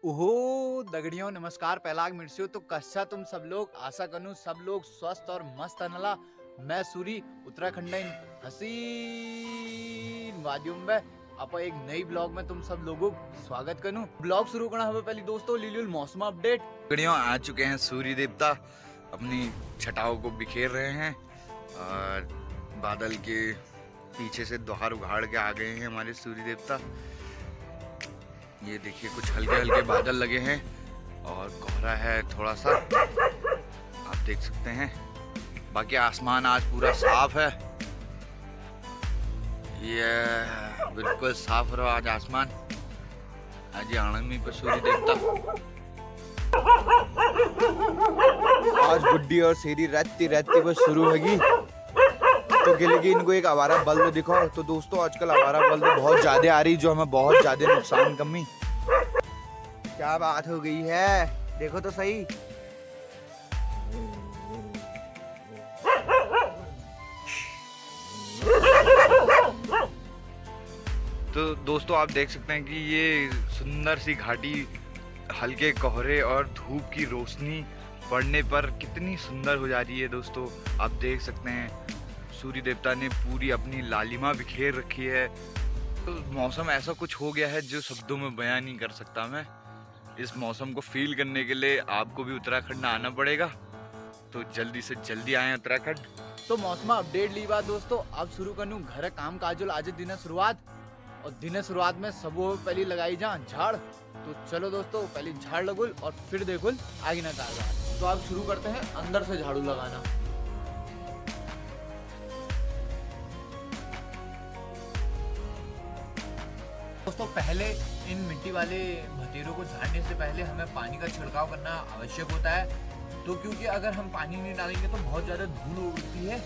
ओहो दगड़ियों नमस्कार पहलाग मिर्सियो तो कस्सा तुम सब लोग आशा करूं सब लोग स्वस्थ और मस्त अनला। मैं सूरी उत्तराखंड इन हसीन वादियों में आप एक नई ब्लॉग में तुम सब लोगों को स्वागत करूं। ब्लॉग शुरू करना हमें पहले दोस्तों लीलुल मौसम अपडेट। दगड़ियों आ चुके हैं सूर्य देवता अपनी छटाओं को बिखेर रहे हैं और बादल के पीछे से द्वार उघाड़ के आ गए हैं हमारे सूर्य देवता। ये देखिए कुछ हल्के हल्के बादल लगे हैं और कोहरा है थोड़ा सा, आप देख सकते हैं। बाकी आसमान आज पूरा साफ है, ये बिल्कुल साफ रहा आज आसमान। आज आनंद में सूर्य देवता आज गुड्डी और शेरी रहती रहती बस शुरू होगी तो गिलेगी इनको एक आवारा बल्ब दिखाओ। तो दोस्तों आजकल आवारा बल्ब बहुत ज्यादा आ रही, जो हमें बहुत ज्यादा नुकसान कमी। क्या बात हो गई है, देखो तो सही। तो दोस्तों आप देख सकते हैं कि ये सुंदर सी घाटी हल्के कोहरे और धूप की रोशनी पड़ने पर कितनी सुंदर हो जा रही है। दोस्तों आप देख सकते हैं सूर्य देवता ने पूरी अपनी लालिमा बिखेर रखी है। तो मौसम ऐसा कुछ हो गया है जो शब्दों में बयां नहीं कर सकता मैं। इस मौसम को फील करने के लिए आपको भी उत्तराखंड आना पड़ेगा, तो जल्दी से जल्दी आए उत्तराखंड। तो मौसम अपडेट ली बात दोस्तों अब शुरू करूं घर काम काजल आज दिन शुरुआत और दिन शुरुआत में सबो पहली लगाई जा झाड़। तो चलो दोस्तों पहले झाड़ लगुल और फिर देखुल आगे ना कागज। तो आप शुरू करते हैं अंदर से झाड़ू लगाना। दोस्तों पहले इन मिट्टी वाले भतेरों को झाड़ने से पहले हमें पानी का छिड़काव करना आवश्यक होता है। तो क्योंकि अगर हम पानी नहीं डालेंगे तो बहुत ज्यादा धूल उड़ती है।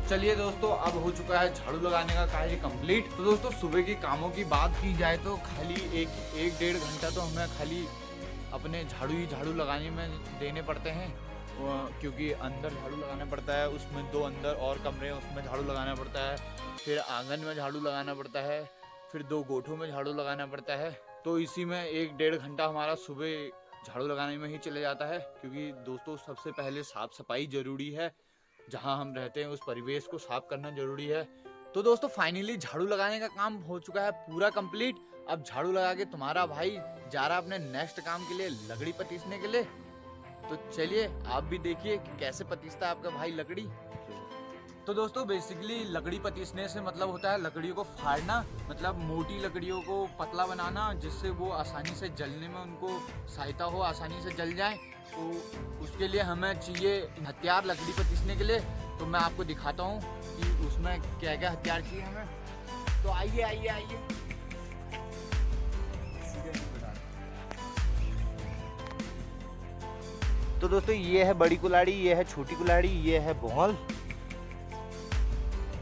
चलिए दोस्तों अब हो चुका है झाड़ू लगाने का कार्य कंप्लीट। तो दोस्तों सुबह के कामों की बात की जाए तो खाली एक डेढ़ घंटा तो हमें खाली अपने झाड़ू लगाने में देने पड़ते हैं, क्योंकि अंदर झाड़ू लगाना पड़ता है, उसमें 2 अंदर और कमरे हैं उसमें झाड़ू लगाना पड़ता है, फिर आंगन में झाड़ू लगाना पड़ता है, फिर 2 गोठों में झाड़ू लगाना पड़ता है। तो इसी में 1-1.5 घंटा हमारा सुबह झाड़ू लगाने में ही चले जाता है, क्योंकि दोस्तों सबसे पहले साफ सफाई जरूरी है। जहां हम रहते हैं उस परिवेश को साफ करना जरूरी है। तो दोस्तों फाइनली झाड़ू लगाने का काम हो चुका है पूरा कंप्लीट। अब झाड़ू लगा के तुम्हारा भाई जा रहा अपने नेक्स्ट काम के लिए लकड़ी पतीसने के लिए। तो चलिए आप भी देखिए कि कैसे पतीसता है आपका भाई लकड़ी। तो दोस्तों बेसिकली लकड़ी पतीसने से मतलब होता है लकड़ियों को फाड़ना, मतलब मोटी लकड़ियों को पतला बनाना जिससे वो आसानी से जलने में उनको सहायता हो, आसानी से जल जाए। तो उसके लिए हमें चाहिए हथियार लकड़ी पतीसने के लिए। तो मैं आपको दिखाता हूँ कि उसमें क्या क्या हथियार चाहिए हमें। तो आइए आइए आइए। तो दोस्तों ये है बड़ी कुल्हाड़ी, ये है छोटी कुल्हाड़ी, ये है भोंल,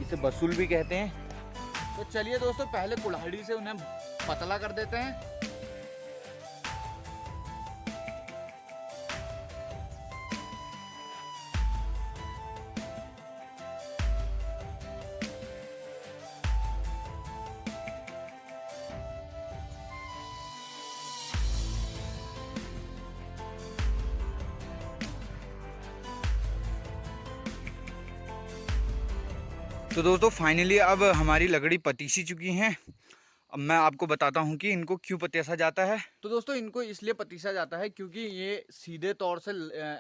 इसे बसूल भी कहते हैं। तो चलिए दोस्तों पहले कुल्हाड़ी से उन्हें पतला कर देते हैं। तो दोस्तों फाइनली अब हमारी लकड़ी पतीसी चुकी हैं। अब मैं आपको बताता हूँ कि इनको क्यों पतीसा जाता है। तो दोस्तों इनको इसलिए पतीसा जाता है क्योंकि ये सीधे तौर से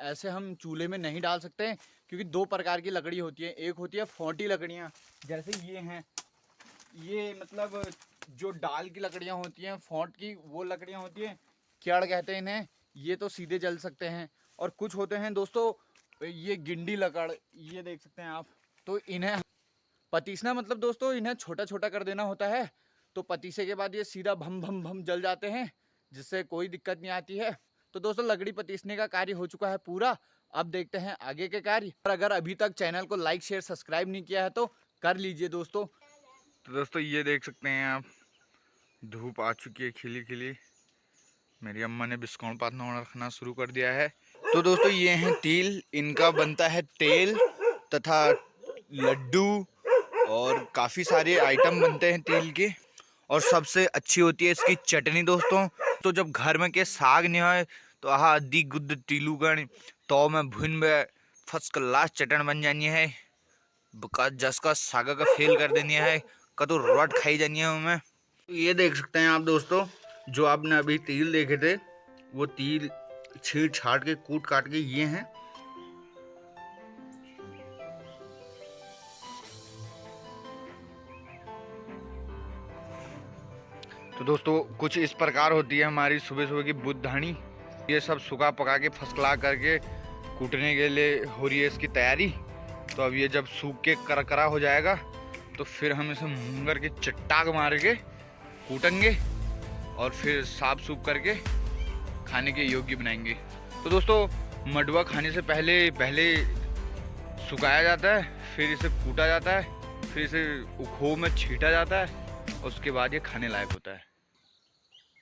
ऐसे हम चूल्हे में नहीं डाल सकते हैं, क्योंकि 2 प्रकार की लकड़ी होती है। एक होती है फोंटी लकड़ियाँ, जैसे ये हैं, ये मतलब जो डाल की लकड़ियाँ होती हैं फोंट की, वो लकड़ियाँ होती हैं, क्याड़ कहते हैं इन्हें। ये तो सीधे जल सकते हैं। और कुछ होते हैं दोस्तों ये गिंडी लकड़, ये देख सकते हैं आप। तो इन्हें पतीसना मतलब दोस्तों इन्हें छोटा छोटा कर देना होता है। तो पतीसे के बाद ये सीधा भम भम भम जल जाते हैं, जिससे कोई दिक्कत नहीं आती है। तो दोस्तों लकड़ी पतीसने का कार्य हो चुका है पूरा। अब देखते हैं आगे के कार्य। और अगर अभी तक चैनल को लाइक शेयर सब्सक्राइब नहीं किया है तो कर लीजिए दोस्तों। तो दोस्तों ये देख सकते हैं आप, धूप आ चुकी है खिली खिली। मेरी अम्मा ने बिस्कुट पातना रखना शुरू कर दिया है। तो दोस्तों ये हैं तिल, इनका बनता है तेल तथा लड्डू और काफ़ी सारे आइटम बनते हैं तिल के। और सबसे अच्छी होती है इसकी चटनी दोस्तों। तो जब घर में के साग नहीं हो तो आहा अद्धी गुद्द तिलुगण तो में भुन में फर्स्ट क्लास चटन बन जानी है। जस का सागा का फेल कर देनी है, कतो रट खाई जानी है हमें। तो ये देख सकते हैं आप दोस्तों, जो आपने अभी तिल देखे थे वो तिल छीट छाट के कूट काट के ये हैं। तो दोस्तों कुछ इस प्रकार होती है हमारी सुबह सुबह की बुद्धहानी। ये सब सुखा पका के फसला करके कूटने के लिए हो रही है इसकी तैयारी। तो अब ये जब सूख के करकरा हो जाएगा तो फिर हम इसे मूंगर के चट्टाक मार के कूटेंगे और फिर साफ सूफ करके खाने के योग्य बनाएंगे। तो दोस्तों मडुआ खाने से पहले सुखाया जाता है, फिर इसे कूटा जाता है, फिर इसे उखो में छीटा जाता है और उसके बाद ये खाने लायक होता है।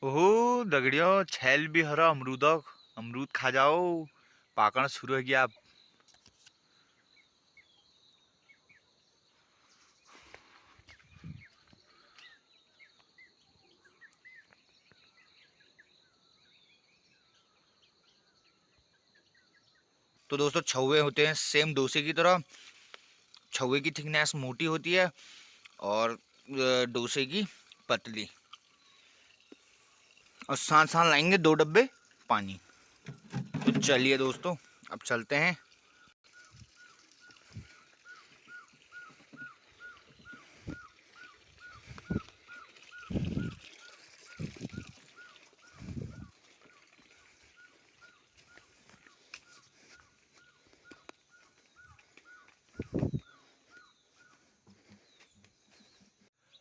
ओहो दगड़ियों, छैल भी हरा अमरूद खा जाओ, पाकना शुरू हो गया। तो दोस्तों छौवे होते हैं सेम डोसे की तरह। छौवे की थिकनेस मोटी होती है और डोसे की पतली। और साथ साथ लाएंगे 2 डब्बे पानी। तो चलिए दोस्तों अब चलते हैं।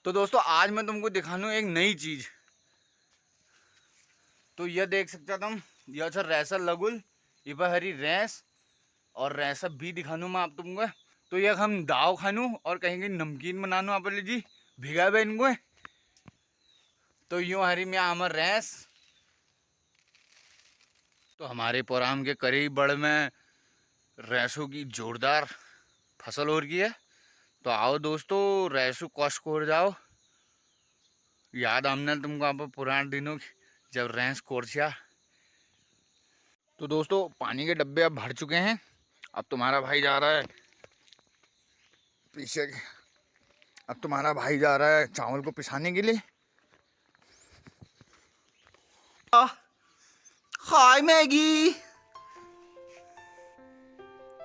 तो दोस्तों आज मैं तुमको दिखाऊं एक नई चीज। तो यह देख सकते तुम, यह अच्छा रैसा लगुल ये पर हरी रैस और रैसा भी दिखाऊं मैं आप तुमको। तो यह हम दाव खानू और कहेंगे नमकीन बनानू आप जी भिगा बे इनको। तो यूँ हरी में हमार रैस। तो हमारे प्रोग्राम के करीब बड़ में रैसों की जोरदार फसल हो रही है। तो आओ दोस्तों रैसू कष्ट कोर जाओ। याद हमने तुमको आप पुराने दिनों की जब रैस कोरछिया। तो दोस्तों पानी के डब्बे अब भर चुके हैं। अब तुम्हारा भाई जा रहा है पीछे। अब तुम्हारा भाई जा रहा है चावल को पिसाने के लिए। हाय मैगी।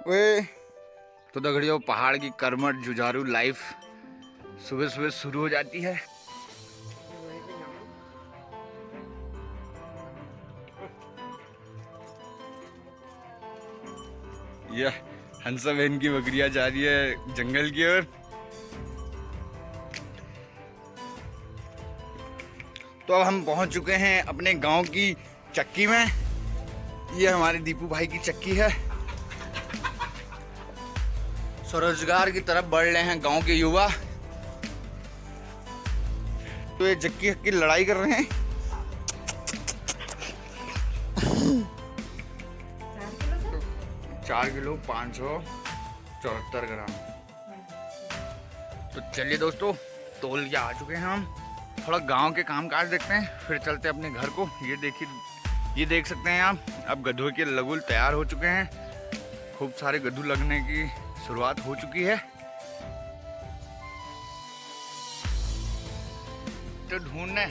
वे तो दगड़ियों पहाड़ की कर्मठ जुझारू लाइफ सुबह सुबह शुरू हो जाती है। यह हंसा बहन की बकरियां जा रही है जंगल की ओर। तो अब हम पहुंच चुके हैं अपने गांव की चक्की में। ये हमारे दीपू भाई की चक्की है। स्वरोजगार की तरफ बढ़ रहे हैं गांव के युवा। तो ये चक्की की लड़ाई कर रहे हैं। 4 किलो 574 ग्राम। तो चलिए दोस्तों तोल के आ चुके हैं हम। थोड़ा गांव के काम काज देखते हैं फिर चलते हैं अपने घर को। ये देखिए, ये देख सकते हैं आप, अब गधों के लगुल तैयार हो चुके हैं। खूब सारे गधू लगने की शुरुआत हो चुकी है। तो ढूंढने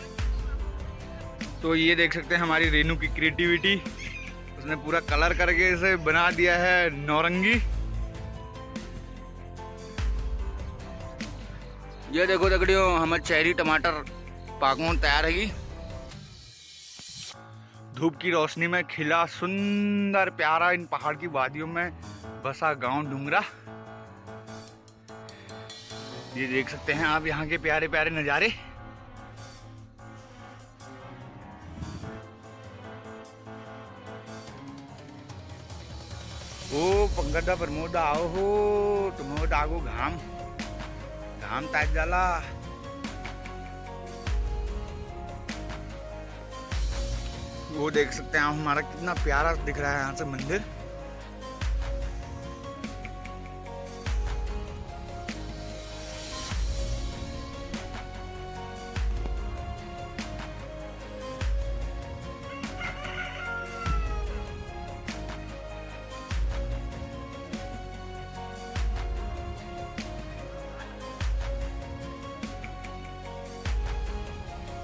तो ये देख सकते हैं हमारी रेनू की क्रिएटिविटी। उसने पूरा कलर करके इसे बना दिया है नौरंगी। ये देखो दगड़ियों हमारे चेरी टमाटर पाकून तैयार है। धूप की रोशनी में खिला सुंदर प्यारा इन पहाड़ की वादियों में बसा गांव डुंगरा। ये देख सकते हैं आप यहाँ के प्यारे प्यारे नज़ारे। ओ पंकजा प्रमोदा आओ हो तुम आगो घाम ताज जाला। वो देख सकते हैं आप, हमारा कितना प्यारा दिख रहा है यहाँ से मंदिर।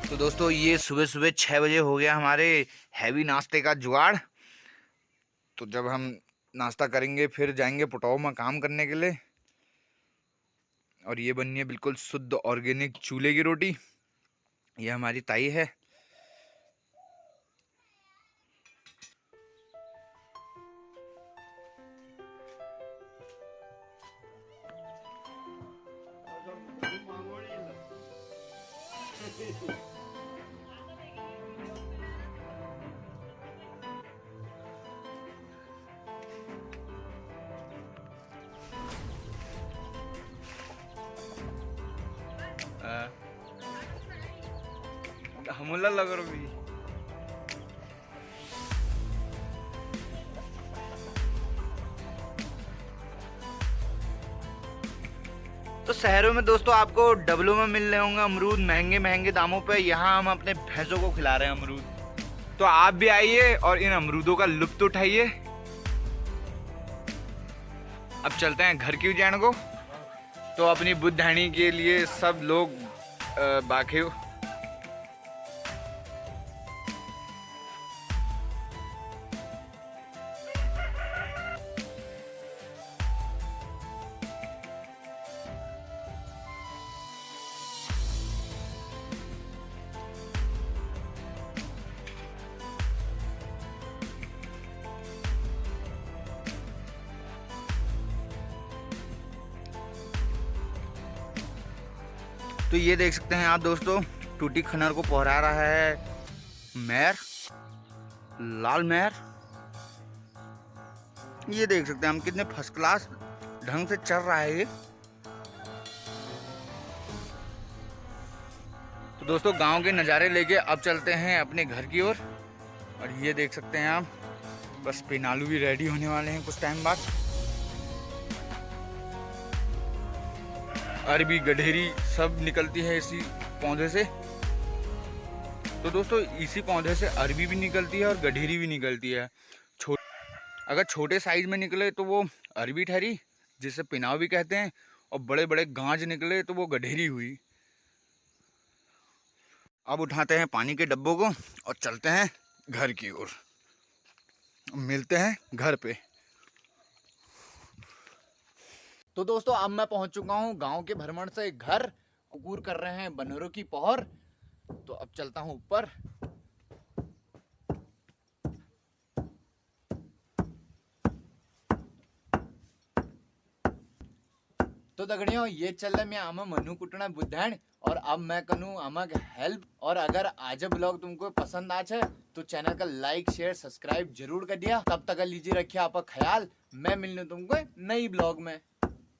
तो दोस्तों ये सुबह सुबह 6 बजे हो गया हमारे हैवी नाश्ते का जुगाड़। तो जब हम नाश्ता करेंगे फिर जाएंगे पुटाओ में काम करने के लिए। और ये बननी है बिल्कुल शुद्ध ऑर्गेनिक चूल्हे की रोटी। ये हमारी ताई है। हमला लग रहा भी। तो शहरों में दोस्तों आपको डबलों में मिल रहे होंगे अमरूद, महंगे महंगे दामों पे। यहाँ हम अपने भैंसों को खिला रहे हैं अमरूद। तो आप भी आइए और इन अमरूदों का लुत्फ उठाइए। अब चलते हैं घर की उजान को। तो अपनी बुद्धानी के लिए सब लोग बाकी तो ये देख सकते हैं आप दोस्तों, टूटी खनर को पहरा रहा है मेयर, लाल मेयर। ये देख सकते हैं हम कितने फर्स्ट क्लास ढंग से चल रहा है ये। तो दोस्तों गांव के नज़ारे लेके अब चलते हैं अपने घर की ओर। और ये देख सकते हैं आप, बस पिनालू भी रेडी होने वाले हैं कुछ टाइम बाद। अरबी गधेरी सब निकलती है इसी पौधे से। तो दोस्तों इसी पौधे से अरबी भी निकलती है और गधेरी भी निकलती है। अगर छोटे साइज में निकले तो वो अरबी ठहरी, जिसे पिनाव भी कहते हैं, और बड़े बड़े गांज निकले तो वो गधेरी हुई। अब उठाते हैं पानी के डब्बों को और चलते हैं घर की ओर। मिलते हैं घर पे। तो दोस्तों अब मैं पहुंच चुका हूं गांव के भ्रमण से घर। कुकुर कर रहे हैं बनरों की पहर। तो अब चलता हूं ऊपर। तो दगड़ियों ये चल मैं आमा मनु कुटना बुद्धान। और अब मैं करूँ आमा हेल्प। और अगर आज ब्लॉग तुमको पसंद आ जाए तो चैनल का लाइक शेयर सब्सक्राइब जरूर कर दिया। तब तक लीजिए रखिए आपका ख्याल। मैं मिलने तुमको नई ब्लॉग में।